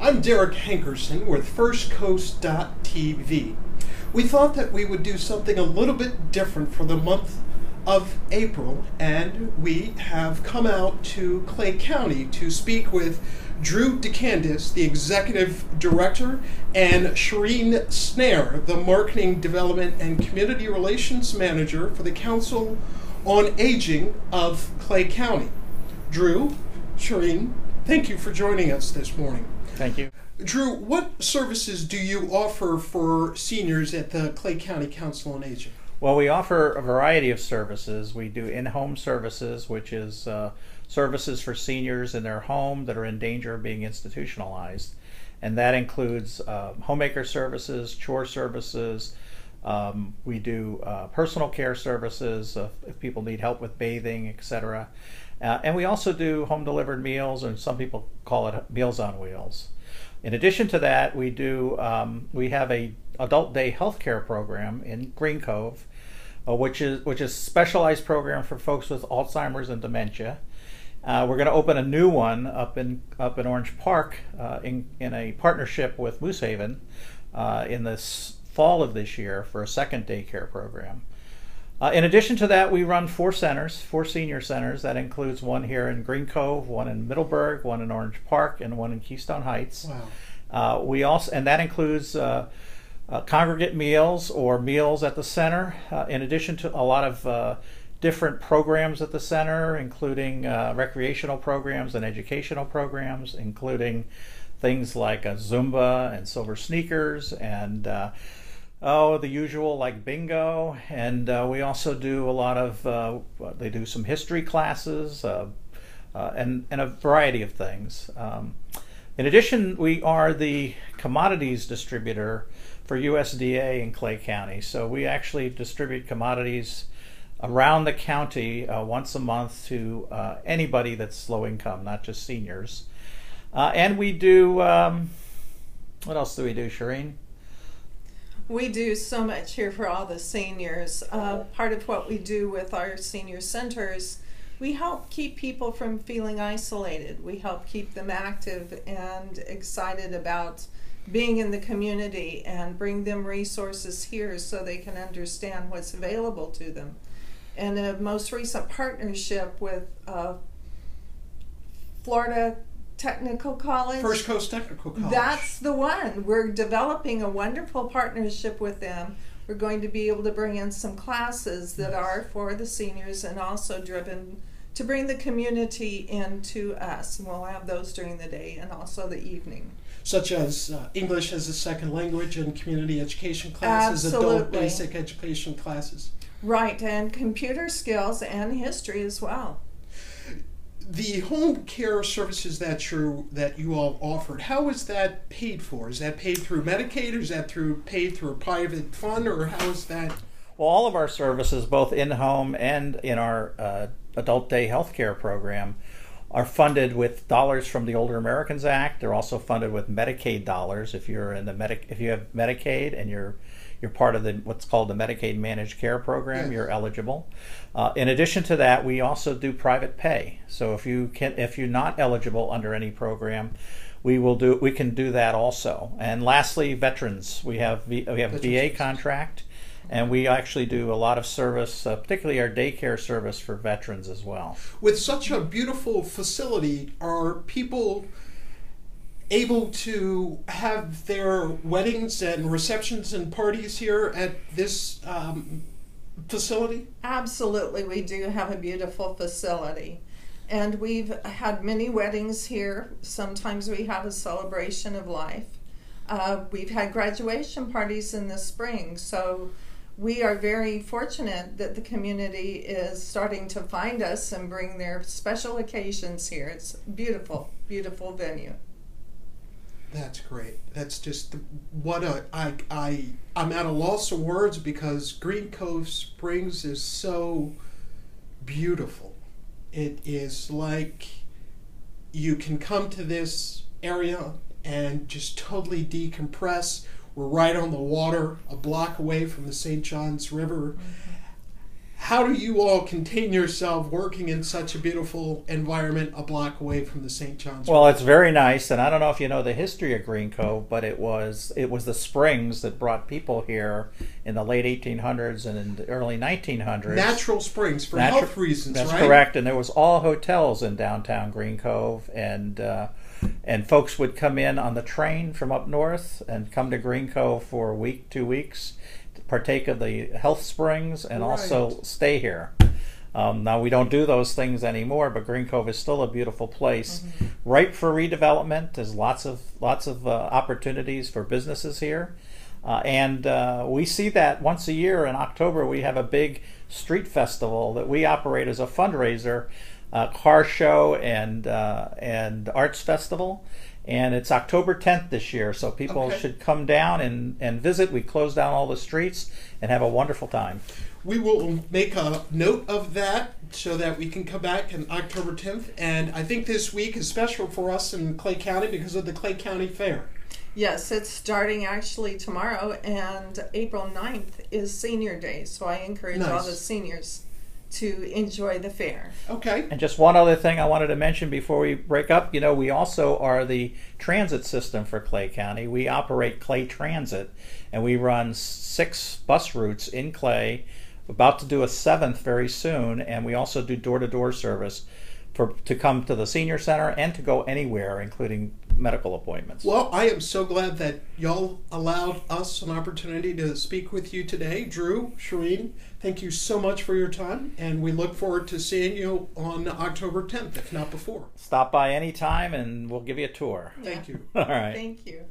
I'm Hankerson with FirstCoast.tv. We thought that we would do something a little bit different for the month of April, and we have come out to Clay County to speak with DeCandis, the Executive Director, and Shereen Snare, the Marketing Development and Community Relations Manager for the Council on Aging of Clay County. Drew, Shereen, thank you for joining us this morning. Thank you. Drew, what services do you offer for seniors at the Clay County Council on Aging? Well, we offer a variety of services. We do in-home services, which is services for seniors in their home that are in danger of being institutionalized. And that includes homemaker services, chore services. We do personal care services if people need help with bathing, etc. And we also do home-delivered meals, and some people call it Meals on Wheels. In addition to that, we have a adult day healthcare program in Green Cove, which is a specialized program for folks with Alzheimer's and dementia. We're going to open a new one up in Orange Park in a partnership with Moose Haven in the fall of this year for a second daycare program. In addition to that, we run four senior centers. That includes one here in Green Cove, one in Middleburg, one in Orange Park, and one in Keystone Heights. Wow. And that includes congregate meals or meals at the center, in addition to a lot of different programs at the center, including recreational programs and educational programs, including things like Zumba and Silver Sneakers and the usual like bingo. And we also do a lot of, they do some history classes and a variety of things. In addition, we are the commodities distributor for USDA in Clay County. So we actually distribute commodities around the county once a month to anybody that's low income, not just seniors. And we do, what else do we do, Shereen? We do so much here for all the seniors. Part of what we do with our senior centers, we help keep people from feeling isolated. We help keep them active and excited about being in the community and bring them resources here so they can understand what's available to them. And a most recent partnership with Florida Technical College. First Coast Technical College. That's the one. We're developing a wonderful partnership with them. We're going to be able to bring in some classes that are for the seniors and also driven to bring the community into us. And we'll have those during the day and also the evening. Such as English as a second language and community education classes, Absolutely. Adult basic education classes. Right, and computer skills and history as well. The home care services that you all offered, how is that paid for? Is that paid through Medicaid, or is that paid through a private fund, or how is that? Well, all of our services, both in-home and in our adult day healthcare program, are funded with dollars from the Older Americans Act. They're also funded with Medicaid dollars. If you're in if you have Medicaid and you're part of what's called the Medicaid Managed Care Program, yes, you're eligible. In addition to that, we also do private pay. So if you're not eligible under any program, we can do that also. And lastly, veterans. We have a VA contract, and we actually do a lot of service, particularly our daycare service for veterans as well. With such a beautiful facility, are people able to have their weddings and receptions and parties here at this facility? Absolutely, we do have a beautiful facility. And we've had many weddings here. Sometimes we have a celebration of life. We've had graduation parties in the spring. So we are very fortunate that the community is starting to find us and bring their special occasions here. It's a beautiful, beautiful venue. That's great. That's just I'm at a loss of words because Green Cove Springs is so beautiful. It is like you can come to this area and just totally decompress. We're right on the water, a block away from the St. Johns River. Mm-hmm. how do you all contain yourself working in such a beautiful environment a block away from the St. John's? Well, it's very nice, and I don't know if you know the history of Green Cove, but it was the springs that brought people here in the late 1800s and in the early 1900s. Natural springs for health reasons, that's right? That's correct, and there was all hotels in downtown Green Cove, and folks would come in on the train from up north and come to Green Cove for a week, 2 weeks, to partake of the health springs and also stay here. Now, we don't do those things anymore, but Green Cove is still a beautiful place, ripe for redevelopment. There's lots of opportunities for businesses here, and we see that once a year in October. We have a big street festival that we operate as a fundraiser, car show and arts festival, and it's October 10th this year, so people should come down and visit. We close down all the streets and have a wonderful time. We will make a note of that so that we can come back on October 10th. And I think this week is special for us in Clay County because of the Clay County Fair. Yes, it's starting actually tomorrow, and April 9th is Senior Day. So I encourage all the seniors to enjoy the fair. Okay. And just one other thing I wanted to mention before we break up, you know, we also are the transit system for Clay County. We operate Clay Transit, and we run 6 bus routes in Clay, about to do a 7th very soon, and we also do door-to-door service to come to the senior center and to go anywhere, including medical appointments. Well, I am so glad that y'all allowed us an opportunity to speak with you today. Drew, Shereen, thank you so much for your time, and we look forward to seeing you on October 10th, if not before. Stop by anytime and we'll give you a tour. Thank you. All right. Thank you.